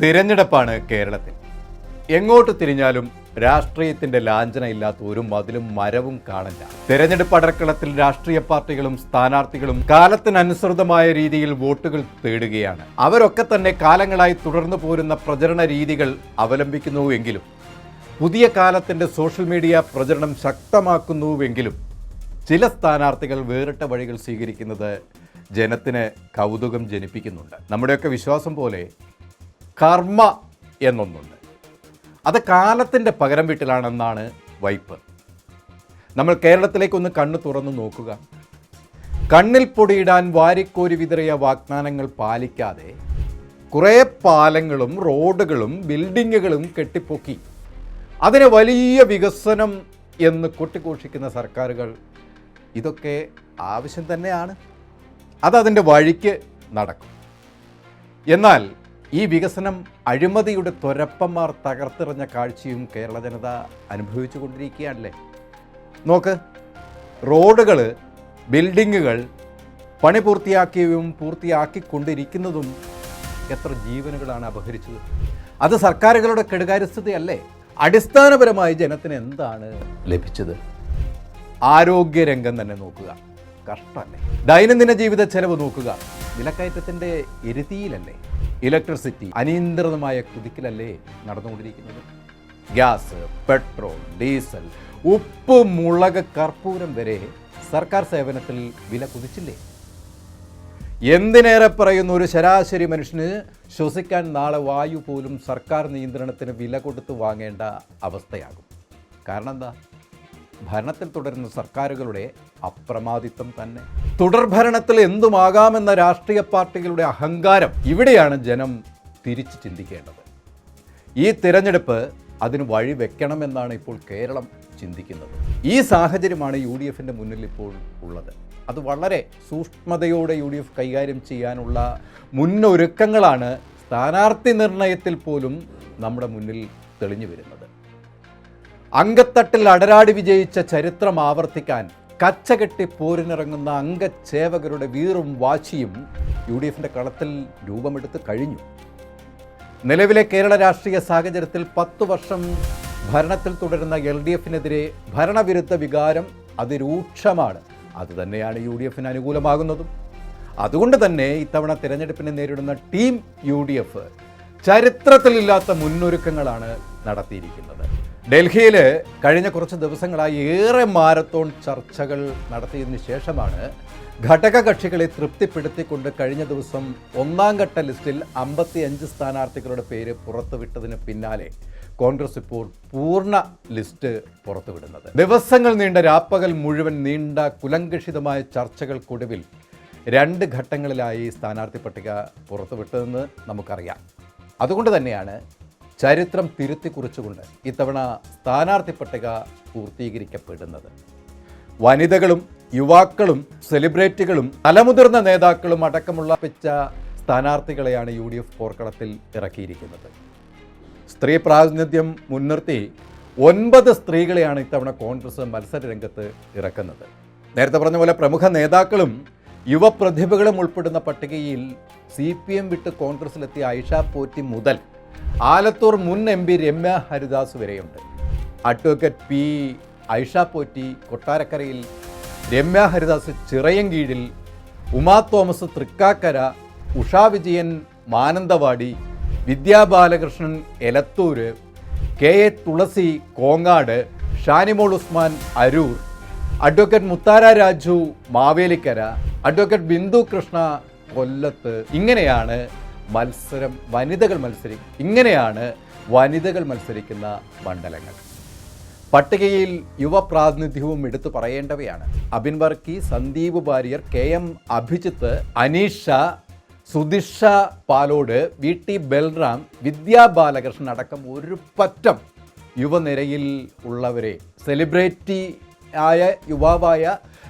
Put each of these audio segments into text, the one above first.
തിരഞ്ഞെടുപ്പാണ് കേരളത്തിൽ. എങ്ങോട്ട് തിരിഞ്ഞാലും രാഷ്ട്രീയത്തിന്റെ ലാഞ്ചനയില്ലാത്ത ഒരു മതിലും മരവും കാണില്ല. തിരഞ്ഞെടുപ്പ് അടർക്കളത്തിൽ രാഷ്ട്രീയ പാർട്ടികളും സ്ഥാനാർത്ഥികളും കാലത്തിനനുസൃതമായ രീതിയിൽ വോട്ടുകൾ തേടുകയാണ്. അവരൊക്കെ തന്നെ കാലങ്ങളായി തുടർന്നു പോരുന്ന പ്രചരണ രീതികൾ അവലംബിക്കുന്നുവെങ്കിലും പുതിയ കാലത്തിന്റെ സോഷ്യൽ മീഡിയ പ്രചരണം ശക്തമാക്കുന്നുവെങ്കിലും ചില സ്ഥാനാർത്ഥികൾ വേറിട്ട വഴികൾ സ്വീകരിക്കുന്നത് ജനത്തിന് കൗതുകം ജനിപ്പിക്കുന്നുണ്ട്. നമ്മുടെയൊക്കെ വിശ്വാസം പോലെ കർമ്മ എന്നൊന്നുണ്ട്. അത് കാലത്തിൻ്റെ പകരം വീട്ടിലാണെന്നാണ് വൈപ്പ്. നമ്മൾ കേരളത്തിലേക്കൊന്ന് കണ്ണു തുറന്നു നോക്കുക. കണ്ണിൽ പൊടിയിടാൻ വാരിക്കോരി വിതറിയ വാഗ്ദാനങ്ങൾ പാലിക്കാതെ കുറേ പാലങ്ങളും റോഡുകളും ബിൽഡിങ്ങുകളും കെട്ടിപ്പൊക്കി അതിന് വലിയ വികസനം എന്ന് കൊട്ടിഘോഷിക്കുന്ന സർക്കാരുകൾ ഇതൊക്കെ ആവശ്യം തന്നെയാണ്. അതതിൻ്റെ വഴിക്ക് നടക്കും. എന്നാൽ ഈ വികസനം അഴിമതിയുടെ ത്വരപ്പന്മാർ തകർത്തെറിഞ്ഞ കാഴ്ചയും കേരള ജനത അനുഭവിച്ചു കൊണ്ടിരിക്കുകയാണല്ലേ. നോക്ക്, റോഡുകൾ, ബിൽഡിങ്ങുകൾ പണി പൂർത്തിയാക്കിയതും പൂർത്തിയാക്കിക്കൊണ്ടിരിക്കുന്നതും എത്ര ജീവനുകളാണ് അപഹരിച്ചത്. അത് സർക്കാരുകളുടെ കെടുകാര്യസ്ഥതയല്ലേ. അടിസ്ഥാനപരമായി ജനത്തിന് എന്താണ് ലഭിച്ചത്? ആരോഗ്യരംഗം തന്നെ നോക്കുക, കഷ്ടമല്ലേ. ദൈനംദിന ജീവിത ചെലവ് നോക്കുക, വിലക്കയറ്റത്തിൻ്റെ ഇരട്ടിയിലല്ലേ. ഇലക്ട്രിസിറ്റി അനിയന്ത്രിതമായ കുതിക്കലല്ലേ നടന്നുകൊണ്ടിരിക്കുന്നത്. ഗ്യാസ്, പെട്രോൾ, ഡീസൽ, ഉപ്പ്, മുളക്, കർപ്പൂരം വരെ സർക്കാർ സേവനത്തിൽ വില കുതിച്ചില്ലേ. എന്തിനേറെ പറയുന്ന ഒരു ശരാശരി മനുഷ്യന് ശ്വസിക്കാൻ നാളെ വായു പോലും സർക്കാർ നിയന്ത്രണത്തിന് വില കൊടുത്ത് വാങ്ങേണ്ട അവസ്ഥയാകും. കാരണം എന്താ? ഭരണത്തിൽ തുടരുന്ന സർക്കാരുകളുടെ അപ്രമാദിത്വം തന്നെ. തുടർഭരണത്തിൽ എന്തുമാകാമെന്ന രാഷ്ട്രീയ പാർട്ടികളുടെ അഹങ്കാരം. ഇവിടെയാണ് ജനം തിരിച്ച് ചിന്തിക്കേണ്ടത്. ഈ തിരഞ്ഞെടുപ്പ് അതിന് വഴി വെക്കണമെന്നാണ് ഇപ്പോൾ കേരളം ചിന്തിക്കുന്നത്. ഈ സാഹചര്യമാണ് UDF മുന്നിൽ ഇപ്പോൾ ഉള്ളത്. അത് വളരെ സൂക്ഷ്മതയോടെ UDF കൈകാര്യം ചെയ്യാനുള്ള മുന്നൊരുക്കങ്ങളാണ് സ്ഥാനാർത്ഥി നിർണയത്തിൽ പോലും നമ്മുടെ മുന്നിൽ തെളിഞ്ഞു വരുന്നത്. അങ്കത്തട്ടിൽ അടരാടി വിജയിച്ച ചരിത്രം ആവർത്തിക്കാൻ കച്ചകെട്ടി പോരിനിറങ്ങുന്ന അംഗസേവകരുടെ വീറും വാശിയും UDF കളത്തിൽ രൂപമെടുത്ത് കഴിഞ്ഞു. നിലവിലെ കേരള രാഷ്ട്രീയ സാഹചര്യത്തിൽ 10 വർഷം ഭരണത്തിൽ തുടരുന്ന LDF ഭരണവിരുദ്ധ വികാരം അതിരൂക്ഷമാണ്. അതുതന്നെയാണ് UDF അനുകൂലമാകുന്നതും. അതുകൊണ്ട് തന്നെ ഇത്തവണ തിരഞ്ഞെടുപ്പിനെ നേരിടുന്ന ടീം UDF ചരിത്രത്തിലില്ലാത്ത മുന്നൊരുക്കങ്ങളാണ് നടത്തിയിരിക്കുന്നത്. ഡൽഹിയിൽ കഴിഞ്ഞ കുറച്ച് ദിവസങ്ങളായി ഏറെ മാരത്തോൺ ചർച്ചകൾ നടത്തിയതിനു ശേഷമാണ് ഘടകകക്ഷികളെ തൃപ്തിപ്പെടുത്തിക്കൊണ്ട് കഴിഞ്ഞ ദിവസം 1ാം ഘട്ട ലിസ്റ്റിൽ 55 സ്ഥാനാർത്ഥികളുടെ പേര് പുറത്തുവിട്ടതിന് പിന്നാലെ കോൺഗ്രസ് ഇപ്പോൾ പൂർണ്ണ ലിസ്റ്റ് പുറത്തുവിടുന്നത്. ദിവസങ്ങൾ നീണ്ട രാപ്പകൽ മുഴുവൻ നീണ്ട കുലങ്കഷിതമായ ചർച്ചകൾക്കൊടുവിൽ 2 ഘട്ടങ്ങളിലായി സ്ഥാനാർത്ഥി പട്ടിക പുറത്തുവിട്ടതെന്ന് നമുക്കറിയാം. അതുകൊണ്ട് തന്നെയാണ് ചരിത്രം തിരുത്തി കുറിച്ചുകൊണ്ട് ഇത്തവണ സ്ഥാനാർത്ഥി പട്ടിക പൂർത്തീകരിക്കപ്പെടുന്നത്. വനിതകളും യുവാക്കളും സെലിബ്രിറ്റികളും തലമുതിർന്ന നേതാക്കളും അടക്കമുള്ള സ്ഥാനാർത്ഥികളെയാണ് UDF പോർക്കളത്തിൽ ഇറക്കിയിരിക്കുന്നത്. സ്ത്രീ പ്രാതിനിധ്യം മുൻനിർത്തി 9 സ്ത്രീകളെയാണ് ഇത്തവണ കോൺഗ്രസ് മത്സര രംഗത്ത് ഇറക്കുന്നത്. നേരത്തെ പറഞ്ഞ പോലെ പ്രമുഖ നേതാക്കളും യുവപ്രതിഭകളും ഉൾപ്പെടുന്ന പട്ടികയിൽ CPM വിട്ട് കോൺഗ്രസിലെത്തിയ ഐഷ പോറ്റി മുതൽ ആലത്തൂർ മുൻ MP രമ്യ ഹരിദാസ് വരെയുണ്ട്. അഡ്വക്കേറ്റ് P ഐഷ പോറ്റി കൊട്ടാരക്കരയിൽ, രമ്യ ഹരിദാസ് ചിറയൻകീഴിൽ, ഉമാ തോമസ് തൃക്കാക്കര, ഉഷാ വിജയൻ മാനന്തവാടി, വിദ്യാ ബാലകൃഷ്ണൻ എലത്തൂര്, KA തുളസി കോങ്ങാട്, ഷാനിമോൾ ഉസ്മാൻ അരൂർ, അഡ്വക്കേറ്റ് മുത്താര രാജു മാവേലിക്കര, അഡ്വക്കേറ്റ് ബിന്ദു കൃഷ്ണ കൊല്ലത്ത്. ഇങ്ങനെയാണ് വനിതകൾ മത്സരിക്കുന്ന മണ്ഡലങ്ങൾ. പട്ടികയിൽ യുവപ്രാതിനിധ്യവും എടുത്തു പറയേണ്ടവയാണ്. അബിൻ വർക്കി, സന്ദീപ് വാര്യർ, KM അഭിജിത്ത്, അനീഷ, സുദിഷ പാലോട്, VT ബൽറാം, വിദ്യാ ബാലകൃഷ്ണൻ അടക്കം ഒരു പറ്റം യുവനിരയിൽ ഉള്ളവരെ, സെലിബ്രിറ്റി ആയ യുവാവായ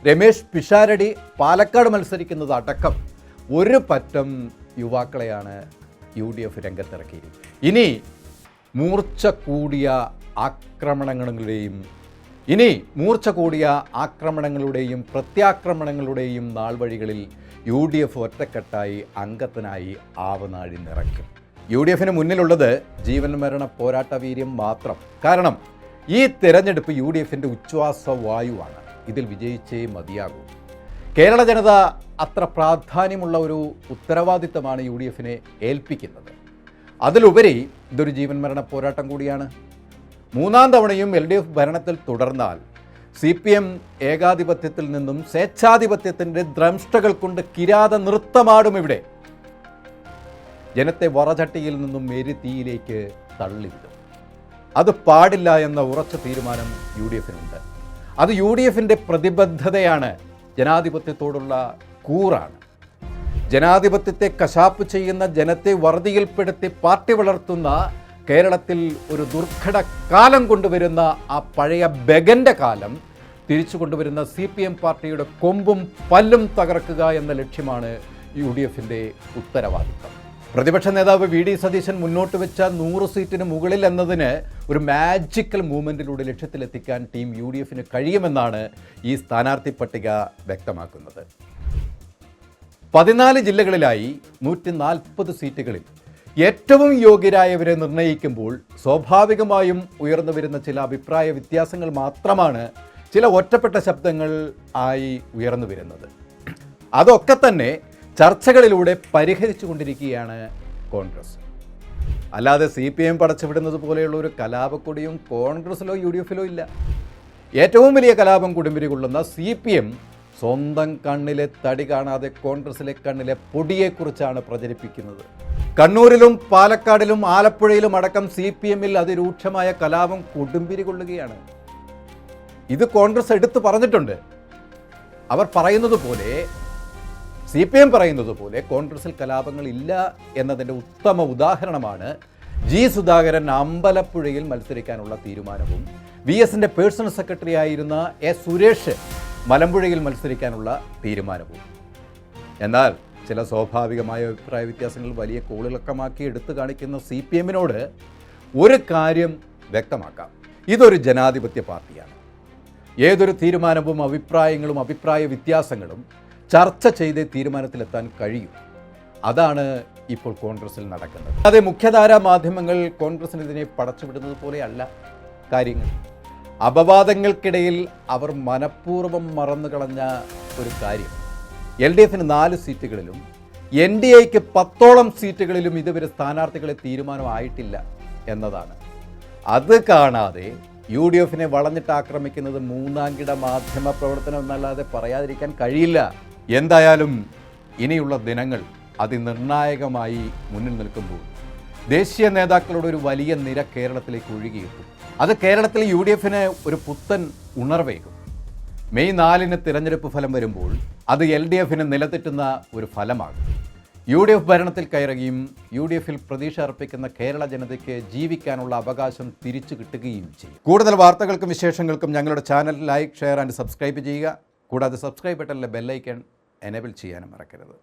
രമേശ് പിഷാരടി പാലക്കാട് മത്സരിക്കുന്നത് അടക്കം ഒരു പറ്റം യുവാക്കളെയാണ് UDF രംഗത്തിറക്കിയിരിക്കുന്നത്. ഇനി മൂർച്ച കൂടിയ ആക്രമണങ്ങളുടെയും പ്രത്യാക്രമണങ്ങളുടെയും നാൾ വഴികളിൽ UDF ഒറ്റക്കെട്ടായി അംഗത്തിനായി ആവനാഴി നിറയ്ക്കും. യു ഡി എഫിന് മുന്നിലുള്ളത് ജീവൻ മരണ പോരാട്ട വീര്യം മാത്രം. കാരണം ഈ തെരഞ്ഞെടുപ്പ് യു ഡി എഫിൻ്റെ ഉച്ഛ്വാസവായുവാണ്. ഇതിൽ വിജയിച്ചേ മതിയാകൂ. കേരള ജനത അത്ര പ്രാധാന്യമുള്ള ഒരു ഉത്തരവാദിത്തമാണ് യു ഡി എഫിനെ ഏൽപ്പിക്കുന്നത്. അതിലുപരി ഇതൊരു ജീവൻ മരണ പോരാട്ടം കൂടിയാണ്. മൂന്നാം തവണയും എൽ ഡി എഫ് ഭരണത്തിൽ തുടർന്നാൽ CPM ഏകാധിപത്യത്തിൽ നിന്നും സ്വേച്ഛാധിപത്യത്തിൻ്റെ ദ്രംഷ്ടകൾ കൊണ്ട് കിരാത നൃത്തമാടും. ഇവിടെ ജനത്തെ വറചട്ടിയിൽ നിന്നും എരിതീയിലേക്ക് തള്ളിവിടും. അത് പാടില്ല എന്ന ഉറച്ച തീരുമാനം യു ഡി എഫിനുണ്ട്. അത് യു ഡി എഫിൻ്റെ പ്രതിബദ്ധതയാണ്, ജനാധിപത്യത്തോടുള്ള കൂറാണ്. ജനാധിപത്യത്തെ കശാപ്പ് ചെയ്യുന്ന, ജനത്തെ വറുതിയിൽപ്പെടുത്തി പാർട്ടി വളർത്തുന്ന കേരളത്തിൽ ഒരു ദുർഘട കാലം കൊണ്ടുവരുന്ന ആ പഴയ ബെഗൻ്റെ കാലം തിരിച്ചു കൊണ്ടുവരുന്ന CPM പാർട്ടിയുടെ കൊമ്പും പല്ലും തകർക്കുക എന്ന ലക്ഷ്യമാണ് യു ഡി എഫിൻ്റെ ഉത്തരവാദിത്തം. പ്രതിപക്ഷ നേതാവ് VD സതീശൻ മുന്നോട്ട് വെച്ച 100 സീറ്റിന് മുകളിൽ എന്നതിന് ഒരു മാജിക്കൽ മൂവ്മെൻറ്റിലൂടെ ലക്ഷ്യത്തിലെത്തിക്കാൻ ടീം യു ഡി എഫിന് കഴിയുമെന്നാണ് ഈ സ്ഥാനാർത്ഥി പട്ടിക വ്യക്തമാക്കുന്നത്. 14 ജില്ലകളിലായി 140 സീറ്റുകളിൽ ഏറ്റവും യോഗ്യരായവരെ നിർണ്ണയിക്കുമ്പോൾ സ്വാഭാവികമായും ഉയർന്നു വരുന്ന ചില അഭിപ്രായ വ്യത്യാസങ്ങൾ മാത്രമാണ് ചില ഒറ്റപ്പെട്ട ശബ്ദങ്ങൾ ആയി ഉയർന്നു വരുന്നത്. അതൊക്കെ തന്നെ ചർച്ചകളിലൂടെ പരിഹരിച്ചു കൊണ്ടിരിക്കുകയാണ് കോൺഗ്രസ്. അല്ലാതെ CPM പടച്ചുവിടുന്നത് പോലെയുള്ള ഒരു കലാപക്കൊടിയും കോൺഗ്രസിലോ യു ഡി എഫിലോ ഇല്ല. ഏറ്റവും വലിയ കലാപം കൊടുമ്പിരി കൊള്ളുന്ന CPM സ്വന്തം കണ്ണിലെ തടി കാണാതെ കോൺഗ്രസിലെ കണ്ണിലെ പൊടിയെക്കുറിച്ചാണ് പ്രചരിപ്പിക്കുന്നത്. കണ്ണൂരിലും പാലക്കാടിലും ആലപ്പുഴയിലും അടക്കം CPMൽ അതിരൂക്ഷമായ കലാപം കൊടുമ്പിരി കൊള്ളുകയാണ്. ഇത് കോൺഗ്രസ് എടുത്തു പറഞ്ഞിട്ടുണ്ട്. അവർ പറയുന്നത് പോലെ, CPM പറയുന്നത് പോലെ കോൺഗ്രസിൽ കലാപങ്ങൾ ഇല്ല എന്നതിൻ്റെ ഉത്തമ ഉദാഹരണമാണ് സുധാകരൻ അമ്പലപ്പുഴയിൽ മത്സരിക്കാനുള്ള തീരുമാനവും VSൻ്റെ പേഴ്സണൽ സെക്രട്ടറി ആയിരുന്ന സുരേഷ് മലമ്പുഴയിൽ മത്സരിക്കാനുള്ള തീരുമാനവും. എന്നാൽ ചില സ്വാഭാവികമായ അഭിപ്രായ വ്യത്യാസങ്ങൾ വലിയ കോളിളക്കമാക്കി എടുത്തു കാണിക്കുന്ന CPMനോട് ഒരു കാര്യം വ്യക്തമാക്കാം. ഇതൊരു ജനാധിപത്യ പാർട്ടിയാണ്. ഏതൊരു തീരുമാനവും അഭിപ്രായങ്ങളും അഭിപ്രായ വ്യത്യാസങ്ങളും ചർച്ച ചെയ്ത് തീരുമാനത്തിലെത്താൻ കഴിയും. അതാണ് ഇപ്പോൾ കോൺഗ്രസിൽ നടക്കുന്നത്. അതെ, മുഖ്യധാരാ മാധ്യമങ്ങൾ കോൺഗ്രസിനെതിരെ പടച്ചുവിടുന്നത് പോലെയല്ല കാര്യങ്ങൾ. അപവാദങ്ങൾക്കിടയിൽ അവർ മനഃപൂർവ്വം മറന്നുകളഞ്ഞ ഒരു കാര്യം, LDFന് 4 സീറ്റുകളിലും NDAക്ക് 10ഓളം സീറ്റുകളിലും ഇതുവരെ സ്ഥാനാർത്ഥികളെ തീരുമാനമായിട്ടില്ല എന്നതാണ്. അത് കാണാതെ UDFനെ വളഞ്ഞിട്ട് ആക്രമിക്കുന്നത് മൂന്നാംകിട മാധ്യമ പ്രവർത്തനം എന്നല്ലാതെ പറയാതിരിക്കാൻ കഴിയില്ല. എന്തായാലും ഇനിയുള്ള ദിനങ്ങൾ അതിനിർണായകമായി മുന്നിൽ നിൽക്കുമ്പോൾ ദേശീയ നേതാക്കളുടെ ഒരു വലിയ നിര കേരളത്തിലേക്ക് ഒഴുകിയെത്തും. അത് കേരളത്തിൽ UDFന് ഒരു പുത്തൻ ഉണർവേകും. മെയ് 4 തിരഞ്ഞെടുപ്പ് ഫലം വരുമ്പോൾ അത് LDFന് നിലതെറ്റുന്ന ഒരു ഫലമാകും. UDF ഭരണത്തിൽ കയറുകയും UDFൽ പ്രതീക്ഷ അർപ്പിക്കുന്ന കേരള ജനതയ്ക്ക് ജീവിക്കാനുള്ള അവകാശം തിരിച്ചു കിട്ടുകയും ചെയ്യും. കൂടുതൽ വാർത്തകൾക്കും വിശേഷങ്ങൾക്കും ഞങ്ങളുടെ channel like, share and subscribe ചെയ്യുക. കൂടാതെ സബ്സ്ക്രൈബ് ബട്ടണിലെ ബെല്ലൈക്കൺ എനേബിൾ ചെയ്യാനും മറക്കരുത്.